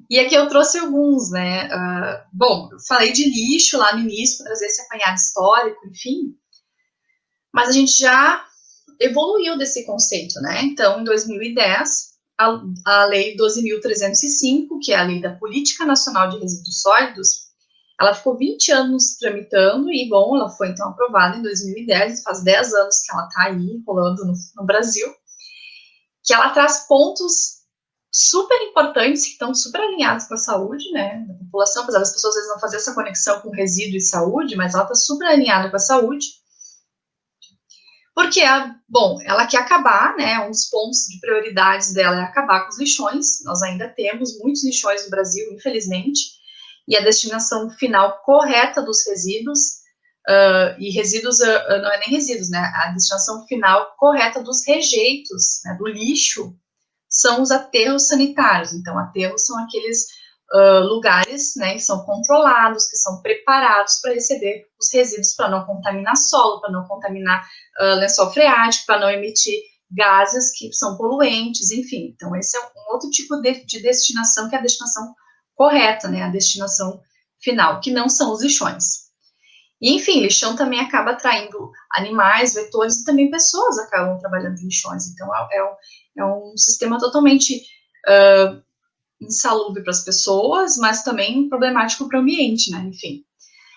E aqui eu trouxe alguns, né? Bom, eu falei de lixo lá no início, para trazer esse apanhado histórico, enfim, mas a gente já evoluiu desse conceito, né? Então, em 2010, a Lei 12.305, que é a Lei da Política Nacional de Resíduos Sólidos, ela ficou 20 anos tramitando e, bom, ela foi então aprovada em 2010, faz 10 anos que ela está aí rolando no Brasil, que ela traz pontos super importantes, que estão super alinhados com a saúde, né, da população, apesar das pessoas às vezes não fazer essa conexão com resíduo e saúde, mas ela está super alinhada com a saúde, porque, bom, ela quer acabar, né, um dos pontos de prioridades dela é acabar com os lixões, nós ainda temos muitos lixões no Brasil, infelizmente, e a destinação final correta dos resíduos, e resíduos não é nem resíduos, né, a destinação final correta dos rejeitos, né, do lixo, são os aterros sanitários. Então, aterros são aqueles lugares, né, que são controlados, que são preparados para receber os resíduos, para não contaminar solo, para não contaminar lençol freático, para não emitir gases que são poluentes, enfim. Então, esse é um outro tipo de destinação, que é a destinação correta, né, a destinação final, que não são os lixões. E, enfim, lixão também acaba atraindo animais, vetores, e também pessoas acabam trabalhando em lixões. Então, é um sistema totalmente insalubre para as pessoas, mas também problemático para o ambiente, né? Enfim.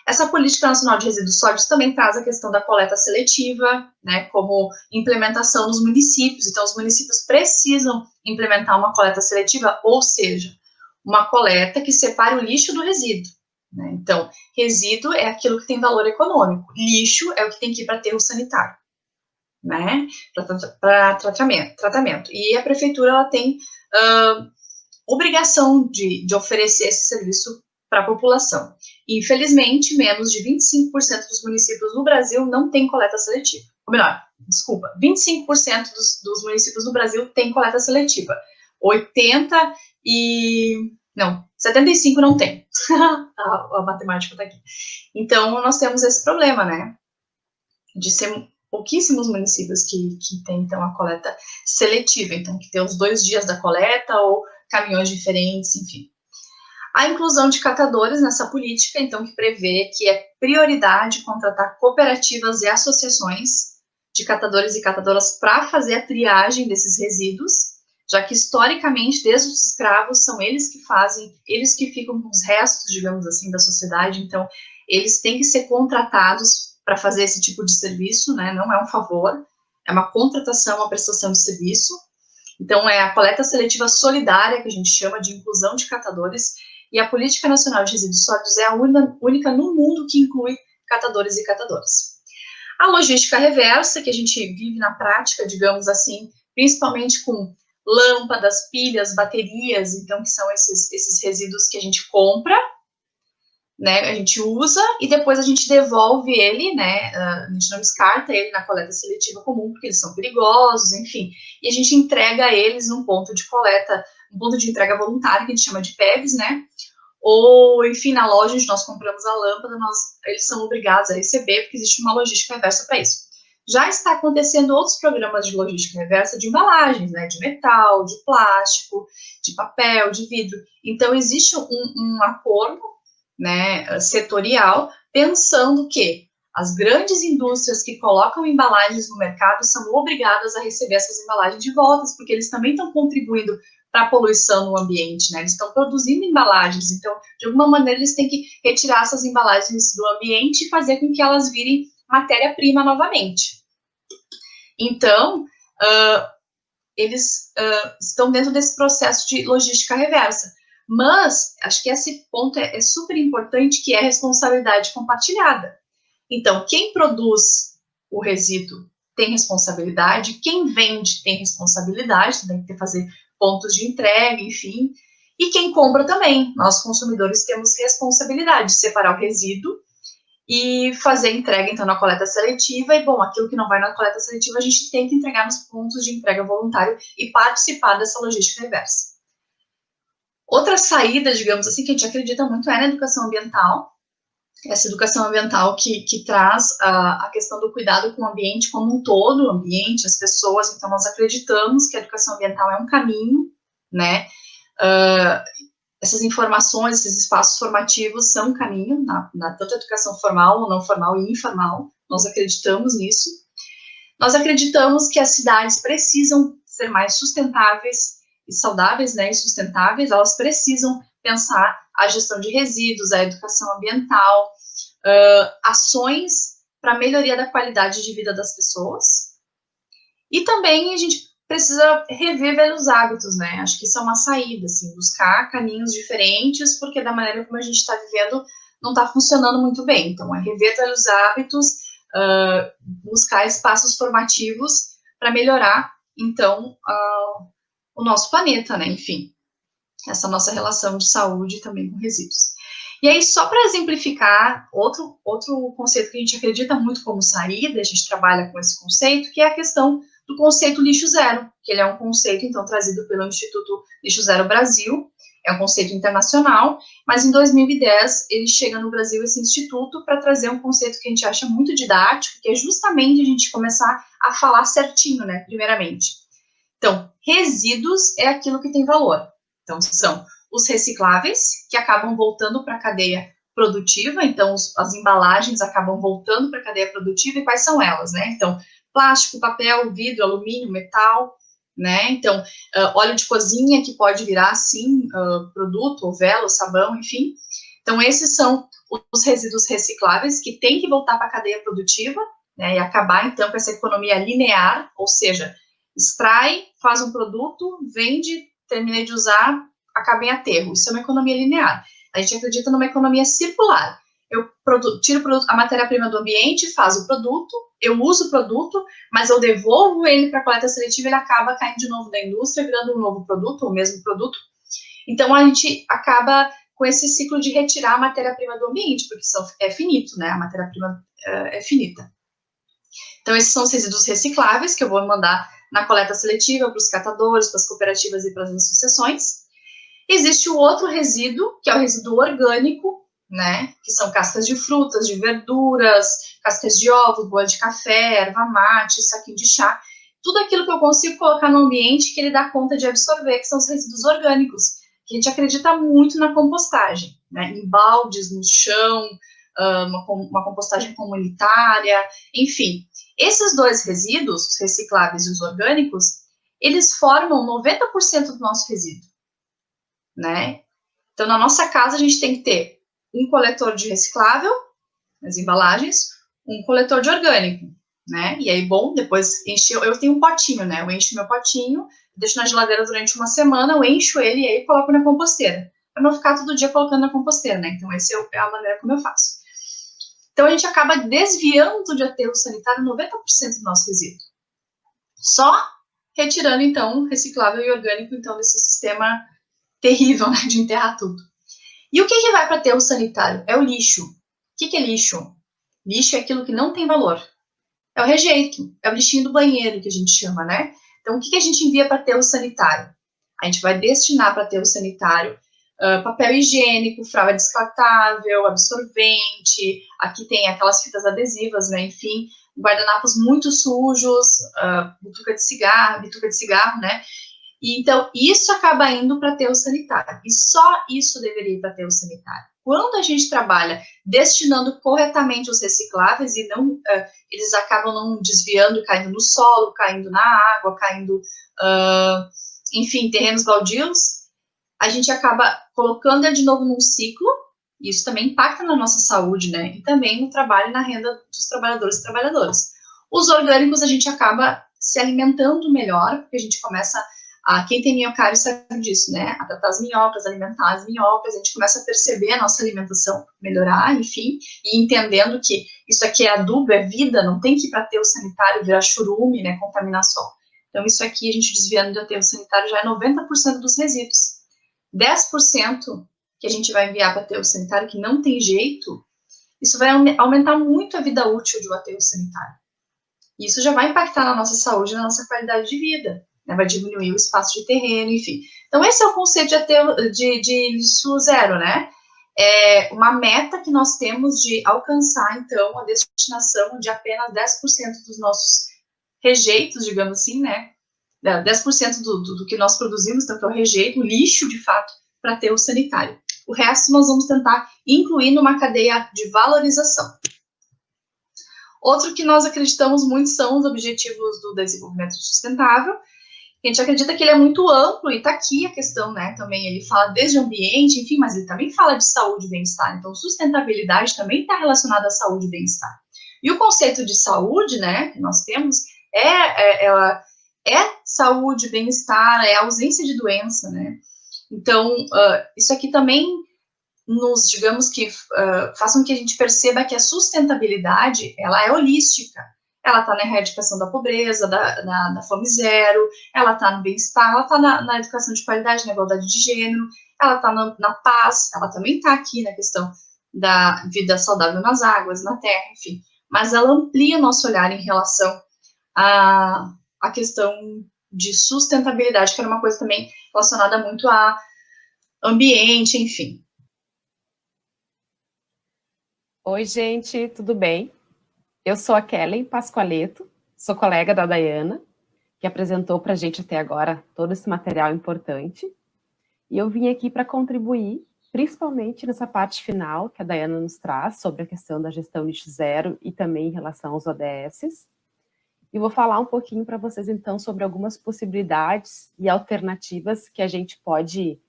Essa Política Nacional de Resíduos Sólidos também traz a questão da coleta seletiva, né, como implementação nos municípios. Então, os municípios precisam implementar uma coleta seletiva, ou seja, uma coleta que separe o lixo do resíduo. Né? Então, resíduo é aquilo que tem valor econômico, lixo é o que tem que ir para aterro sanitário, né, para tratamento. E a prefeitura ela tem obrigação de oferecer esse serviço para a população. Infelizmente, menos de 25% dos municípios no Brasil não tem coleta seletiva. Ou melhor, desculpa, 25% dos municípios no Brasil têm coleta seletiva. 75 não tem. a matemática está aqui. Então, nós temos esse problema, né? De ser pouquíssimos municípios que têm, então, a coleta seletiva. Então, que tem os 2 dias da coleta ou caminhões diferentes, enfim. A inclusão de catadores nessa política, então, que prevê que é prioridade contratar cooperativas e associações de catadores e catadoras para fazer a triagem desses resíduos, já que, historicamente, desde os escravos, são eles que fazem, eles que ficam com os restos, digamos assim, da sociedade, então, eles têm que ser contratados para fazer esse tipo de serviço, né? Não é um favor, é uma contratação, uma prestação de serviço. Então, é a coleta seletiva solidária, que a gente chama de inclusão de catadores, e a Política Nacional de Resíduos Sólidos é a única no mundo que inclui catadores e catadoras. A logística reversa, que a gente vive na prática, digamos assim, principalmente com lâmpadas, pilhas, baterias, então, que são esses resíduos que a gente compra, né, a gente usa e depois a gente devolve ele, né, a gente não descarta ele na coleta seletiva comum, porque eles são perigosos, enfim, e a gente entrega eles num ponto de coleta, um ponto de entrega voluntária, que a gente chama de PEVs, né, ou, enfim, na loja onde nós compramos a lâmpada, eles são obrigados a receber, porque existe uma logística reversa para isso. Já está acontecendo outros programas de logística reversa de embalagens, né, de metal, de plástico, de papel, de vidro, então existe um acordo, né, setorial, pensando que as grandes indústrias que colocam embalagens no mercado são obrigadas a receber essas embalagens de volta, porque eles também estão contribuindo para a poluição no ambiente, né? Eles estão produzindo embalagens, então, de alguma maneira, eles têm que retirar essas embalagens do ambiente e fazer com que elas virem matéria-prima novamente. Então, eles estão dentro desse processo de logística reversa. Mas, acho que esse ponto é super importante, que é a responsabilidade compartilhada. Então, quem produz o resíduo tem responsabilidade, quem vende tem responsabilidade, tem que fazer pontos de entrega, enfim, e quem compra também. Nós, consumidores, temos responsabilidade de separar o resíduo e fazer a entrega, então, na coleta seletiva, e, bom, aquilo que não vai na coleta seletiva, a gente tem que entregar nos pontos de entrega voluntário e participar dessa logística reversa. Outra saída, digamos assim, que a gente acredita muito é na educação ambiental, essa educação ambiental que traz a questão do cuidado com o ambiente como um todo, o ambiente, as pessoas, então nós acreditamos que a educação ambiental é um caminho, né, Essas informações, esses espaços formativos são um caminho, tanto a educação formal, não formal e informal, nós acreditamos nisso. Nós acreditamos que as cidades precisam ser mais sustentáveis e saudáveis, né, e sustentáveis, elas precisam pensar a gestão de resíduos, a educação ambiental, ações para melhoria da qualidade de vida das pessoas. E também a gente precisa rever velhos hábitos, né? Acho que isso é uma saída, assim, buscar caminhos diferentes, porque da maneira como a gente está vivendo não está funcionando muito bem. Então, é rever velhos hábitos, buscar espaços formativos para melhorar, então, o nosso planeta, né? Enfim, essa nossa relação de saúde também com resíduos. E aí, só para exemplificar, outro conceito que a gente acredita muito como saída, a gente trabalha com esse conceito, que é a questão do conceito lixo zero, que ele é um conceito, então, trazido pelo Instituto Lixo Zero Brasil, é um conceito internacional, mas em 2010 ele chega no Brasil, esse instituto, para trazer um conceito que a gente acha muito didático, que é justamente a gente começar a falar certinho, né, primeiramente. Então, resíduos é aquilo que tem valor. Então, são os recicláveis, que acabam voltando para a cadeia produtiva, então as embalagens acabam voltando para a cadeia produtiva, e quais são elas, né? Então, plástico, papel, vidro, alumínio, metal, né? Então, óleo de cozinha, que pode virar, sim, produto, ou vela, ou sabão, enfim. Então, esses são os resíduos recicláveis, que tem que voltar para a cadeia produtiva, né? E acabar, então, com essa economia linear, ou seja, extrai, faz um produto, vende, terminei de usar, acaba em aterro. Isso é uma economia linear. A gente acredita numa economia circular. Eu tiro a matéria-prima do ambiente, faço o produto, eu uso o produto, mas eu devolvo ele para a coleta seletiva e ele acaba caindo de novo da indústria, virando um novo produto, ou o mesmo produto. Então, a gente acaba com esse ciclo de retirar a matéria-prima do ambiente, porque é finito, né? A matéria-prima é finita. Então, esses são os resíduos recicláveis, que eu vou mandar na coleta seletiva para os catadores, para as cooperativas e para as associações. Existe o outro resíduo, que é o resíduo orgânico, né, que são cascas de frutas, de verduras, cascas de ovo, boa de café, erva mate, saquinho de chá, tudo aquilo que eu consigo colocar no ambiente que ele dá conta de absorver, que são os resíduos orgânicos, que a gente acredita muito na compostagem, né, em baldes, no chão, uma compostagem comunitária, enfim. Esses dois resíduos, os recicláveis e os orgânicos, eles formam 90% do nosso resíduo, né? Então, na nossa casa, a gente tem que ter um coletor de reciclável, as embalagens, um coletor de orgânico, né? E aí, bom, depois eu tenho um potinho, né? Eu encho meu potinho, deixo na geladeira durante uma semana, eu encho ele e aí coloco na composteira, para não ficar todo dia colocando na composteira, né? Então, essa é a maneira como eu faço. Então, a gente acaba desviando de aterro sanitário 90% do nosso resíduo. Só retirando, então, reciclável e orgânico, então, desse sistema terrível, né, de enterrar tudo. E o que vai para aterro sanitário? É o lixo. O que é lixo? Lixo é aquilo que não tem valor. É o rejeito, é o lixinho do banheiro, que a gente chama, né? Então, o que a gente envia para aterro sanitário? A gente vai destinar para aterro sanitário papel higiênico, fralda descartável, absorvente, aqui tem aquelas fitas adesivas, né? Enfim, guardanapos muito sujos, bituca de cigarro, né? E, então, isso acaba indo para aterro sanitário. E só isso deveria ir para aterro sanitário. Quando a gente trabalha destinando corretamente os recicláveis e não, eles acabam não desviando, caindo no solo, caindo na água, caindo, enfim, terrenos baldios, a gente acaba colocando ele de novo num ciclo, e isso também impacta na nossa saúde, né? E também no trabalho e na renda dos trabalhadores e trabalhadoras. Os orgânicos a gente acaba se alimentando melhor, porque a gente começa quem tem minhocário sabe disso, né? A tratar as minhocas, alimentar as minhocas, a gente começa a perceber a nossa alimentação melhorar, enfim, e entendendo que isso aqui é adubo, é vida, não tem que ir para aterro sanitário, virar churume, né? Contaminação. Então, isso aqui, a gente desviando do aterro sanitário, já é 90% dos resíduos. 10% que a gente vai enviar para aterro sanitário, que não tem jeito, isso vai aumentar muito a vida útil de um aterro sanitário. E isso já vai impactar na nossa saúde, na nossa qualidade de vida, né? Vai diminuir o espaço de terreno, enfim. Então, esse é o conceito de lixo zero, né? É uma meta que nós temos de alcançar, então, a destinação de apenas 10% dos nossos rejeitos, digamos assim, né? 10% do que nós produzimos, então que eu rejeito, o lixo, de fato, para ter o sanitário. O resto nós vamos tentar incluir numa cadeia de valorização. Outro que nós acreditamos muito são os objetivos do desenvolvimento sustentável. A gente acredita que ele é muito amplo e está aqui a questão, né? Também ele fala desde ambiente, enfim, mas ele também fala de saúde e bem-estar. Então, sustentabilidade também está relacionada à saúde e bem-estar. E o conceito de saúde, né, que nós temos, ela é saúde, bem-estar, é ausência de doença, né? Então, isso aqui também nos, digamos que, façam que a gente perceba que a sustentabilidade, ela é holística. Ela está na erradicação da pobreza, da fome zero, ela está no bem-estar, ela está na educação de qualidade, na igualdade de gênero, ela está na paz, ela também está aqui na questão da vida saudável nas águas, na terra, enfim. Mas ela amplia nosso olhar em relação à questão de sustentabilidade, que era uma coisa também relacionada muito a ambiente, enfim. Oi, gente, tudo bem? Eu sou a Kellen Pascoaleto, sou colega da Dayana, que apresentou para a gente até agora todo esse material importante. E eu vim aqui para contribuir, principalmente nessa parte final que a Dayana nos traz, sobre a questão da gestão NIS Zero e também em relação aos ODS. E vou falar um pouquinho para vocês, então, sobre algumas possibilidades e alternativas que a gente pode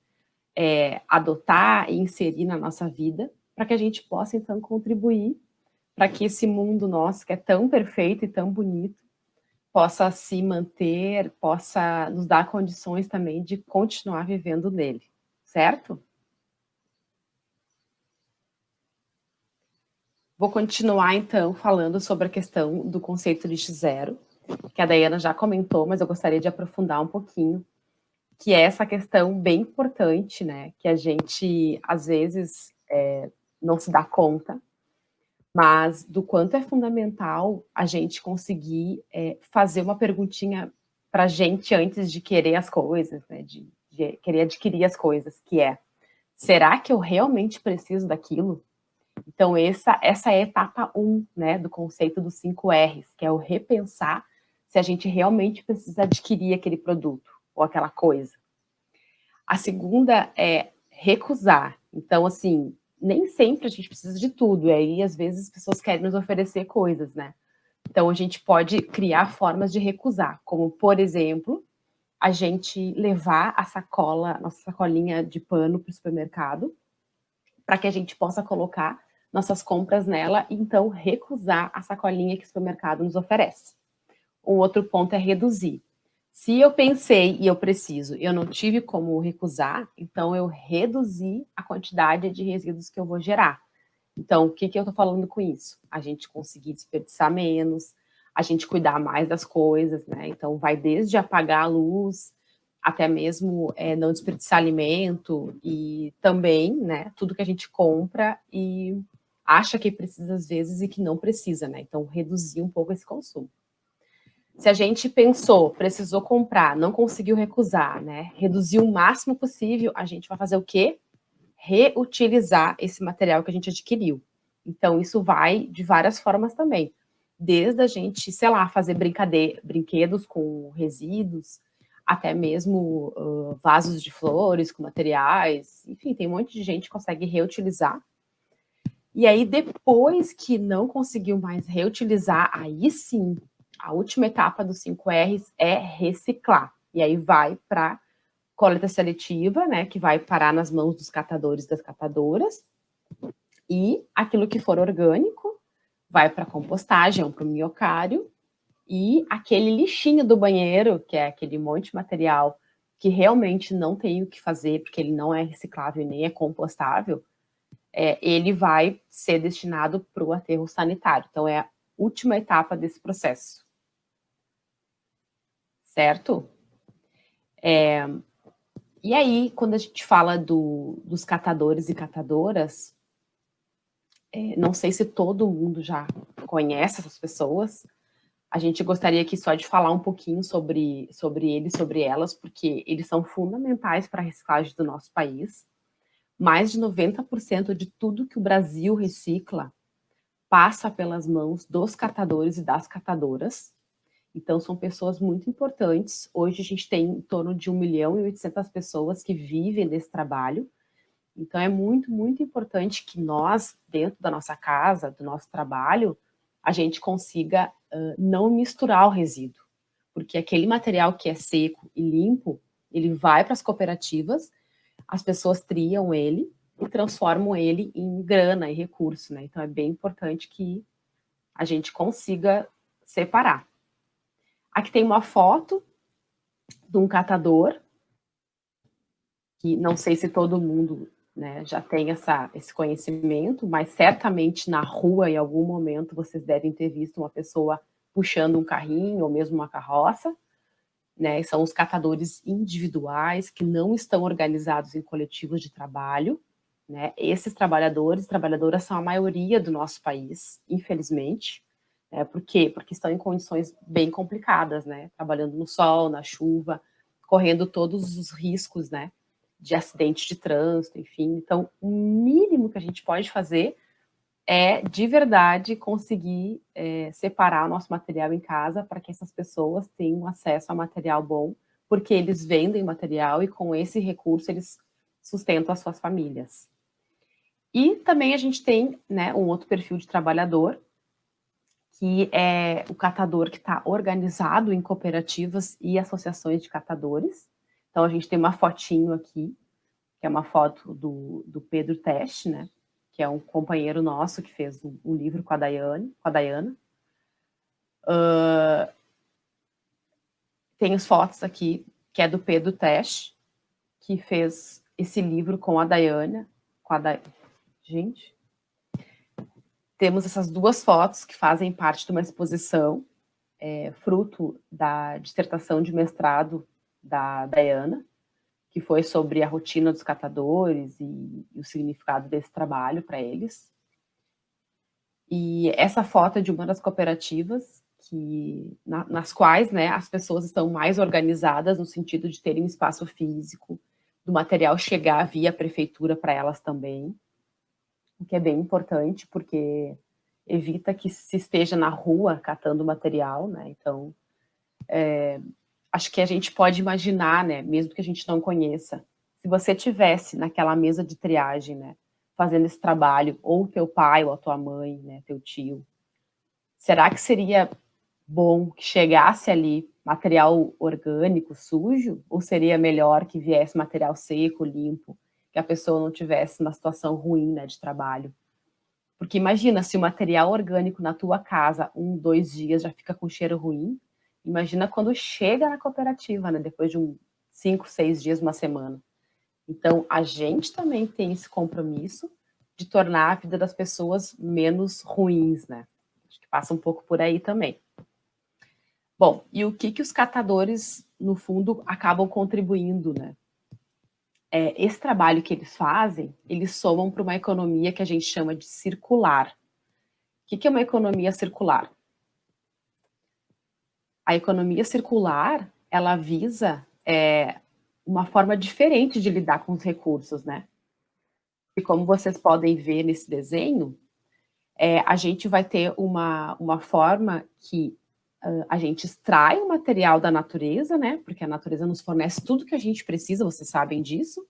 adotar e inserir na nossa vida, para que a gente possa, então, contribuir para que esse mundo nosso, que é tão perfeito e tão bonito, possa se manter, possa nos dar condições também de continuar vivendo nele, certo? Vou continuar, então, falando sobre a questão do conceito de X0, que a Dayana já comentou, mas eu gostaria de aprofundar um pouquinho, que é essa questão bem importante, né, que a gente, às vezes, não se dá conta, mas do quanto é fundamental a gente conseguir fazer uma perguntinha para a gente antes de querer as coisas, né, de querer adquirir as coisas, que é, será que eu realmente preciso daquilo? Então, essa é a etapa 1, né, do conceito dos 5 R's, que é o repensar se a gente realmente precisa adquirir aquele produto ou aquela coisa. A segunda é recusar. Então, assim, nem sempre a gente precisa de tudo, e aí, às vezes, as pessoas querem nos oferecer coisas, né? Então, a gente pode criar formas de recusar, como, por exemplo, a gente levar a sacola, nossa sacolinha de pano para o supermercado, para que a gente possa colocar nossas compras nela e, então, recusar a sacolinha que o supermercado nos oferece. Um outro ponto é reduzir. Se eu pensei e eu preciso, eu não tive como recusar, então eu reduzi a quantidade de resíduos que eu vou gerar. Então, o que eu estou falando com isso? A gente conseguir desperdiçar menos, a gente cuidar mais das coisas, né? Então, vai desde apagar a luz, até mesmo não desperdiçar alimento e também, né, tudo que a gente compra e acha que precisa às vezes e que não precisa, né? Então, reduzir um pouco esse consumo. Se a gente pensou, precisou comprar, não conseguiu recusar, né? Reduzir o máximo possível, a gente vai fazer o quê? Reutilizar esse material que a gente adquiriu. Então, isso vai de várias formas também. Desde a gente, sei lá, fazer brinquedos com resíduos, até mesmo vasos de flores com materiais, enfim, tem um monte de gente que consegue reutilizar. E aí, depois que não conseguiu mais reutilizar, aí sim, a última etapa dos 5 R's é reciclar. E aí vai para coleta seletiva, né, que vai parar nas mãos dos catadores e das catadoras. E aquilo que for orgânico vai para compostagem ou para o minhocário. E aquele lixinho do banheiro, que é aquele monte de material que realmente não tem o que fazer, porque ele não é reciclável e nem é compostável, ele vai ser destinado para o aterro sanitário. Então, é a última etapa desse processo. Certo? E aí, quando a gente fala dos catadores e catadoras, não sei se todo mundo já conhece essas pessoas, a gente gostaria aqui só de falar um pouquinho sobre eles, sobre elas, porque eles são fundamentais para a reciclagem do nosso país. Mais de 90% de tudo que o Brasil recicla passa pelas mãos dos catadores e das catadoras. Então, são pessoas muito importantes. Hoje, a gente tem em torno de 1.800.000 pessoas que vivem desse trabalho. Então, é muito, muito importante que nós, dentro da nossa casa, do nosso trabalho, a gente consiga não misturar o resíduo. Porque aquele material que é seco e limpo, ele vai para as cooperativas, as pessoas triam ele e transformam ele em grana, em recurso, né? Então, é bem importante que a gente consiga separar. Aqui tem uma foto de um catador, que não sei se todo mundo, né, já tem esse conhecimento, mas certamente na rua, em algum momento, vocês devem ter visto uma pessoa puxando um carrinho ou mesmo uma carroça, né? São os catadores individuais que não estão organizados em coletivos de trabalho, né? Esses trabalhadores, trabalhadoras são a maioria do nosso país, infelizmente. Por quê? Porque estão em condições bem complicadas, né? Trabalhando no sol, na chuva, correndo todos os riscos, né? De acidente de trânsito, enfim. Então, o mínimo que a gente pode fazer é, de verdade, conseguir separar o nosso material em casa para que essas pessoas tenham acesso a material bom, porque eles vendem material e com esse recurso eles sustentam as suas famílias. E também a gente tem, né, um outro perfil de trabalhador, que é o catador que está organizado em cooperativas e associações de catadores. Então, a gente tem uma fotinho aqui, que é uma foto do Pedro Teste, né, que é um companheiro nosso que fez um livro com a Daiana. Tem as fotos aqui, que é do Pedro Teste, que fez esse livro com a Daiana. Gente, temos essas duas fotos que fazem parte de uma exposição, fruto da dissertação de mestrado da Daiana, que foi sobre a rotina dos catadores e o significado desse trabalho para eles. E essa foto é de uma das cooperativas nas quais, né, as pessoas estão mais organizadas no sentido de terem um espaço físico, do material chegar via prefeitura para elas também, o que é bem importante, porque evita que se esteja na rua catando material, né? Então, acho que a gente pode imaginar, né, mesmo que a gente não conheça, se você tivesse naquela mesa de triagem, né, fazendo esse trabalho, ou teu pai, ou a tua mãe, né, teu tio, será que seria bom que chegasse ali material orgânico, sujo, ou seria melhor que viesse material seco, limpo, que a pessoa não tivesse uma situação ruim, né, de trabalho? Porque imagina, se o material orgânico na tua casa, 1, 2 dias já fica com cheiro ruim, imagina quando chega na cooperativa, né, depois de 5, 6 dias, uma semana. Então, a gente também tem esse compromisso de tornar a vida das pessoas menos ruins, né? Acho que passa um pouco por aí também. Bom, e o que os catadores, no fundo, acabam contribuindo, né? Esse trabalho que eles fazem, eles somam para uma economia que a gente chama de circular. O que é uma economia circular? A economia circular, ela visa uma forma diferente de lidar com os recursos, né? E como vocês podem ver nesse desenho, a gente vai ter uma forma que a gente extrai o material da natureza, né? Porque a natureza nos fornece tudo que a gente precisa, vocês sabem disso.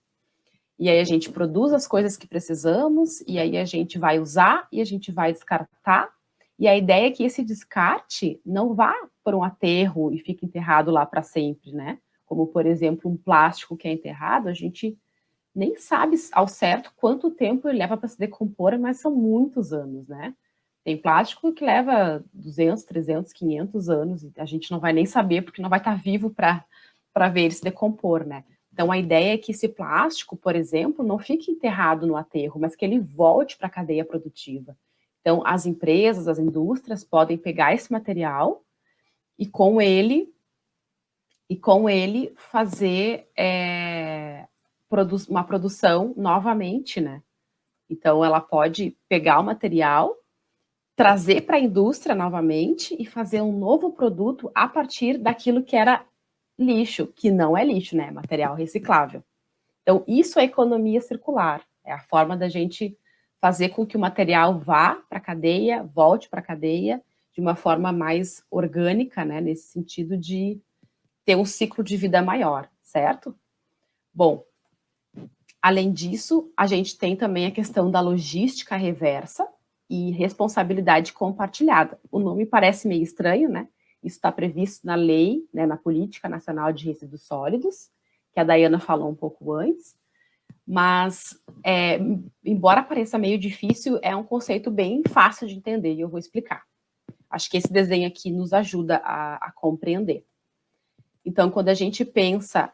E aí a gente produz as coisas que precisamos, e aí a gente vai usar e a gente vai descartar. E a ideia é que esse descarte não vá para um aterro e fique enterrado lá para sempre, né? Como, por exemplo, um plástico que é enterrado, a gente nem sabe ao certo quanto tempo ele leva para se decompor, mas são muitos anos, né? Tem plástico que leva 200, 300, 500 anos, e a gente não vai nem saber, porque não vai estar vivo para ver ele se decompor, né? Então, a ideia é que esse plástico, por exemplo, não fique enterrado no aterro, mas que ele volte para a cadeia produtiva. Então, as empresas, as indústrias podem pegar esse material e com ele fazer uma produção novamente, né? Então, ela pode pegar o material, trazer para a indústria novamente e fazer um novo produto a partir daquilo que era lixo, que não é lixo, né? Material reciclável. Então, isso é economia circular. É a forma da gente fazer com que o material vá para a cadeia, volte para a cadeia, de uma forma mais orgânica, né, nesse sentido de ter um ciclo de vida maior, certo? Bom, além disso, a gente tem também a questão da logística reversa e responsabilidade compartilhada. O nome parece meio estranho, né? Isso está previsto na lei, né, na Política Nacional de Resíduos Sólidos, que a Dayana falou um pouco antes, mas, embora pareça meio difícil, é um conceito bem fácil de entender e eu vou explicar. Acho que esse desenho aqui nos ajuda a compreender. Então, quando a gente pensa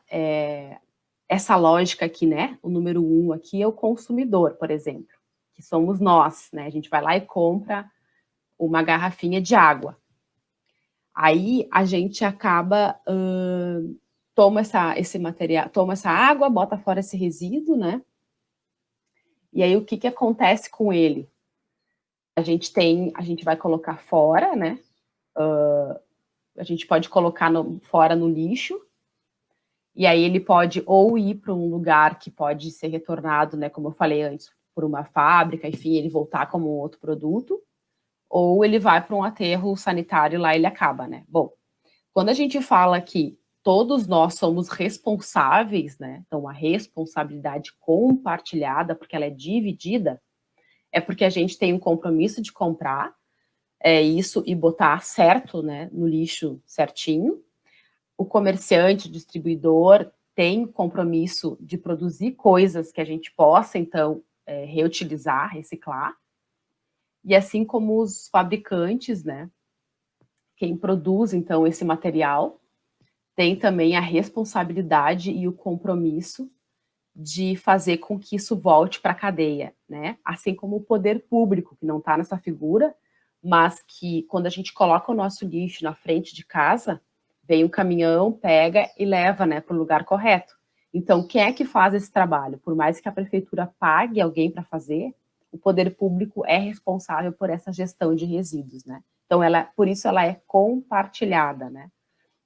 essa lógica aqui, né, o número 1 aqui é o consumidor, por exemplo, que somos nós, né, a gente vai lá e compra uma garrafinha de água. Aí a gente acaba, toma esse material, toma essa água, bota fora esse resíduo, né, e aí o que acontece com ele? A gente vai colocar fora, né, a gente pode colocar fora no lixo, e aí ele pode ou ir para um lugar que pode ser retornado, né, como eu falei antes, por uma fábrica, enfim, ele voltar como um outro produto, ou ele vai para um aterro sanitário e lá ele acaba, né? Bom, quando a gente fala que todos nós somos responsáveis, né, então a responsabilidade compartilhada, porque ela é dividida, é porque a gente tem um compromisso de comprar isso e botar certo, né, no lixo certinho. O comerciante, o distribuidor tem compromisso de produzir coisas que a gente possa, então, reutilizar, reciclar. E assim como os fabricantes, né, quem produz, então, esse material, tem também a responsabilidade e o compromisso de fazer com que isso volte para a cadeia, né? Assim como o poder público, que não está nessa figura, mas que quando a gente coloca o nosso lixo na frente de casa, vem um caminhão, pega e leva, né, para o lugar correto. Então, quem é que faz esse trabalho? Por mais que a prefeitura pague alguém para fazer, o poder público é responsável por essa gestão de resíduos, né? Então, por isso ela é compartilhada, né?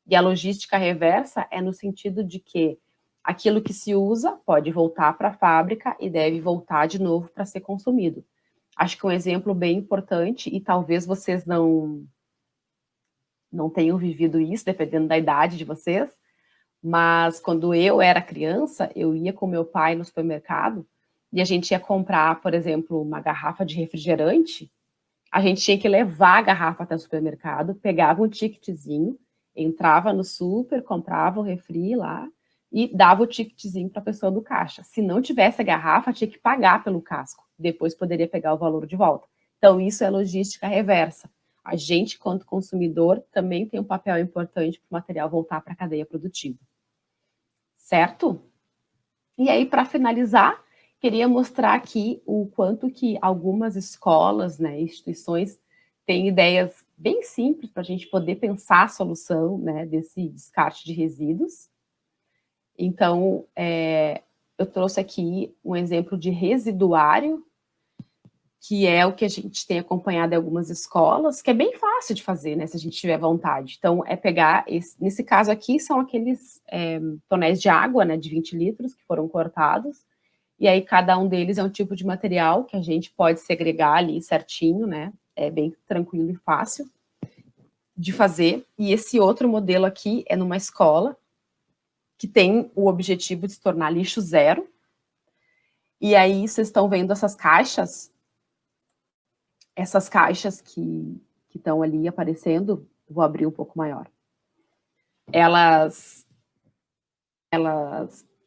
E a logística reversa é no sentido de que aquilo que se usa pode voltar para a fábrica e deve voltar de novo para ser consumido. Acho que um exemplo bem importante, e talvez vocês não tenham vivido isso, dependendo da idade de vocês, mas quando eu era criança, eu ia com meu pai no supermercado e a gente ia comprar, por exemplo, uma garrafa de refrigerante, a gente tinha que levar a garrafa até o supermercado, pegava um ticketzinho, entrava no super, comprava o refri lá e dava o ticketzinho para a pessoa do caixa. Se não tivesse a garrafa, tinha que pagar pelo casco, depois poderia pegar o valor de volta. Então, isso é logística reversa. A gente, quanto consumidor, também tem um papel importante para o material voltar para a cadeia produtiva. Certo? E aí, para finalizar, queria mostrar aqui o quanto que algumas escolas, né, instituições, têm ideias bem simples para a gente poder pensar a solução, né, desse descarte de resíduos. Então, eu trouxe aqui um exemplo de residuário, que é o que a gente tem acompanhado em algumas escolas, que é bem fácil de fazer, né, se a gente tiver vontade. Então, é pegar, nesse caso aqui, são aqueles tonéis de água, né, de 20 litros, que foram cortados, e aí cada um deles é um tipo de material que a gente pode segregar ali certinho, né, é bem tranquilo e fácil de fazer. E esse outro modelo aqui é numa escola que tem o objetivo de se tornar lixo zero, e aí vocês estão vendo essas caixas que estão ali aparecendo, vou abrir um pouco maior. Elas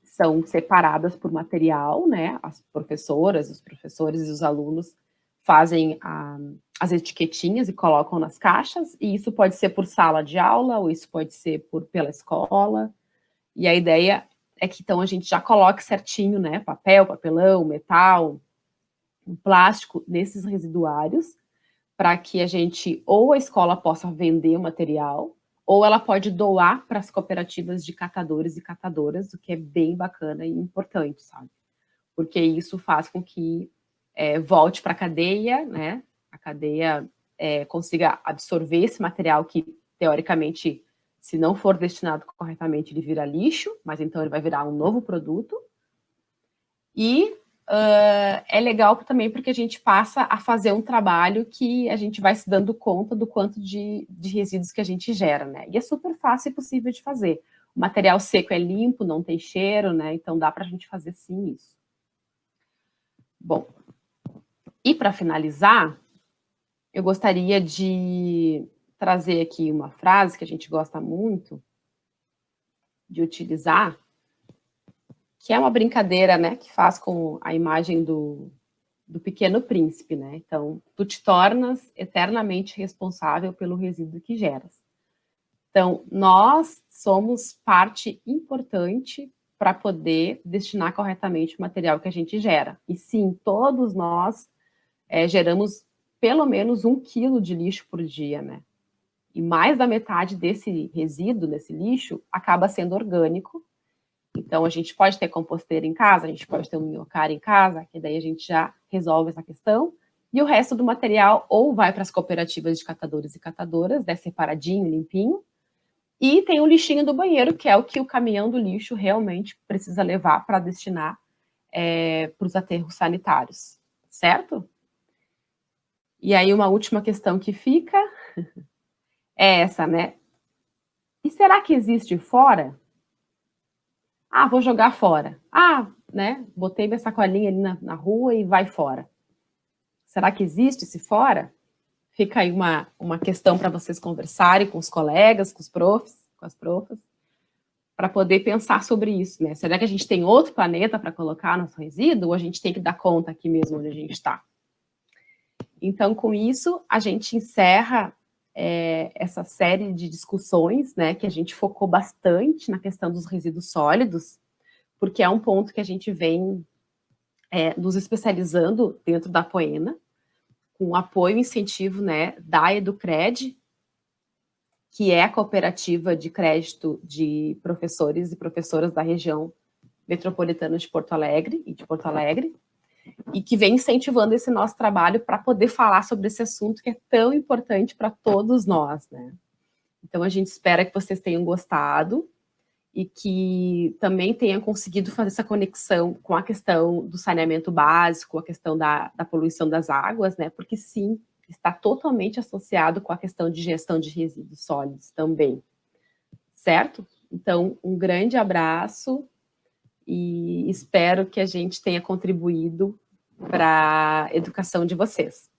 são separadas por material, né? As professoras, os professores e os alunos fazem as etiquetinhas e colocam nas caixas, e isso pode ser por sala de aula, ou isso pode ser pela escola, e a ideia é que então a gente já coloque certinho, né? Papel, papelão, metal, plástico nesses residuários, para que a gente, ou a escola possa vender o material, ou ela pode doar para as cooperativas de catadores e catadoras, o que é bem bacana e importante, sabe? Porque isso faz com que volte para a cadeia, né? A cadeia consiga absorver esse material que, teoricamente, se não for destinado corretamente, ele vira lixo, mas então ele vai virar um novo produto. E é legal também porque a gente passa a fazer um trabalho que a gente vai se dando conta do quanto de resíduos que a gente gera, né? E é super fácil e possível de fazer. O material seco é limpo, não tem cheiro, né? Então dá para a gente fazer sim isso. Bom, e para finalizar, eu gostaria de trazer aqui uma frase que a gente gosta muito de utilizar, que é uma brincadeira, né, que faz com a imagem do Pequeno Príncipe, né? Então, tu te tornas eternamente responsável pelo resíduo que geras. Então, nós somos parte importante para poder destinar corretamente o material que a gente gera. E sim, todos nós geramos pelo menos 1 quilo de lixo por dia, né? E mais da metade desse resíduo, desse lixo, acaba sendo orgânico. Então, a gente pode ter composteira em casa, a gente pode ter um minhocário em casa, que daí a gente já resolve essa questão. E o resto do material ou vai para as cooperativas de catadores e catadoras, separadinho, limpinho, e tem o lixinho do banheiro, que é o que o caminhão do lixo realmente precisa levar para destinar para os aterros sanitários, certo? E aí uma última questão que fica é essa, né? E será que existe fora? Ah, vou jogar fora. Ah, né? Botei minha sacolinha ali na rua e vai fora. Será que existe esse fora? Fica aí uma questão para vocês conversarem com os colegas, com os profs, com as profas, para poder pensar sobre isso, né? Será que a gente tem outro planeta para colocar nosso resíduo ou a gente tem que dar conta aqui mesmo onde a gente está? Então, com isso, a gente encerra essa série de discussões, né, que a gente focou bastante na questão dos resíduos sólidos, porque é um ponto que a gente vem nos especializando dentro da Apoena, com apoio e incentivo, né, da Educred, que é a cooperativa de crédito de professores e professoras da região metropolitana de Porto Alegre e de Porto Alegre, e que vem incentivando esse nosso trabalho para poder falar sobre esse assunto que é tão importante para todos nós, né? Então, a gente espera que vocês tenham gostado e que também tenham conseguido fazer essa conexão com a questão do saneamento básico, a questão da poluição das águas, né? Porque, sim, está totalmente associado com a questão de gestão de resíduos sólidos também, certo? Então, um grande abraço e espero que a gente tenha contribuído para a educação de vocês.